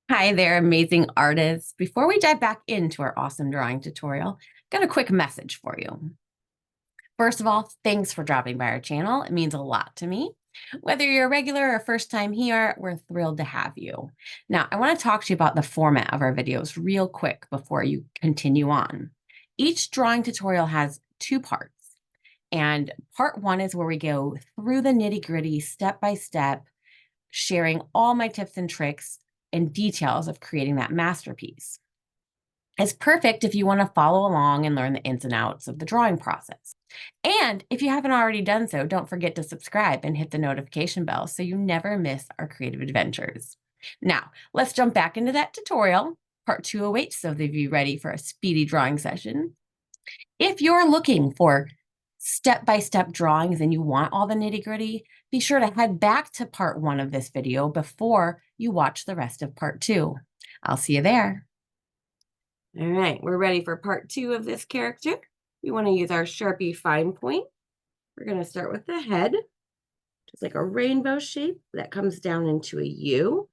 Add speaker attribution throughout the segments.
Speaker 1: Hi there, amazing artists. Before we dive back into our awesome drawing tutorial, got a quick message for you. First of all, thanks for dropping by our channel. It means a lot to me. Whether you're a regular or first time here, we're thrilled to have you. Now, I want to talk to you about the format of our videos real quick before you continue on. Each drawing tutorial has two parts. And part one is where we go through the nitty-gritty, step by step, sharing all my tips and tricks and details of creating that masterpiece. It's perfect if you want to follow along and learn the ins and outs of the drawing process. And if you haven't already done so, don't forget to subscribe and hit the notification bell so you never miss our creative adventures. Now, let's jump back into that tutorial. Part 2 awaits, so they'll be ready for a speedy drawing session. If you're looking for step-by-step drawings and you want all the nitty-gritty, be sure to head back to part 1 of this video before you watch the rest of part 2. I'll see you there. All right, we're ready for part 2 of this character. We want to use our Sharpie fine point. We're going to start with the head, just like a rainbow shape that comes down into a U,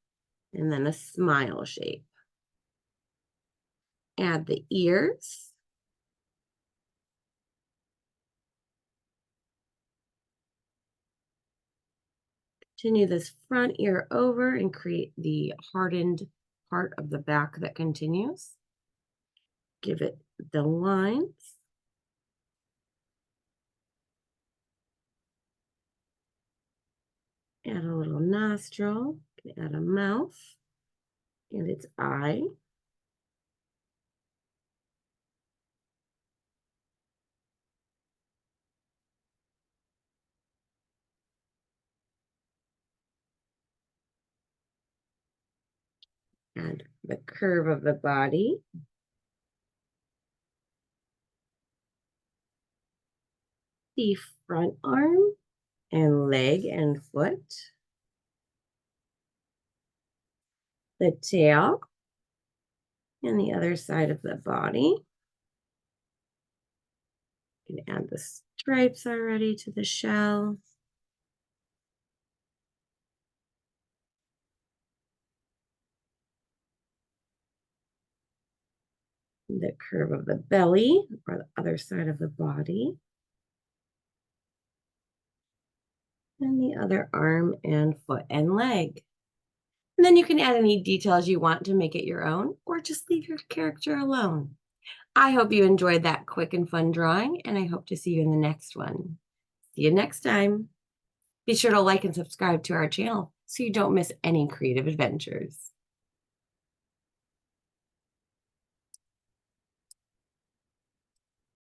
Speaker 1: and then a smile shape. Add the ears. Continue this front ear over and create the hardened part of the back that continues. Give it the lines. Add a little nostril, add a mouth and its eye. Add the curve of the body. The front arm and leg and foot. The tail and the other side of the body. You can add the stripes already to the shell. The curve of the belly or the other side of the body. And the other arm and foot and leg. And then you can add any details you want to make it your own, or just leave your character alone. I hope you enjoyed that quick and fun drawing, and I hope to see you in the next one. See you next time. Be sure to like and subscribe to our channel so you don't miss any creative adventures.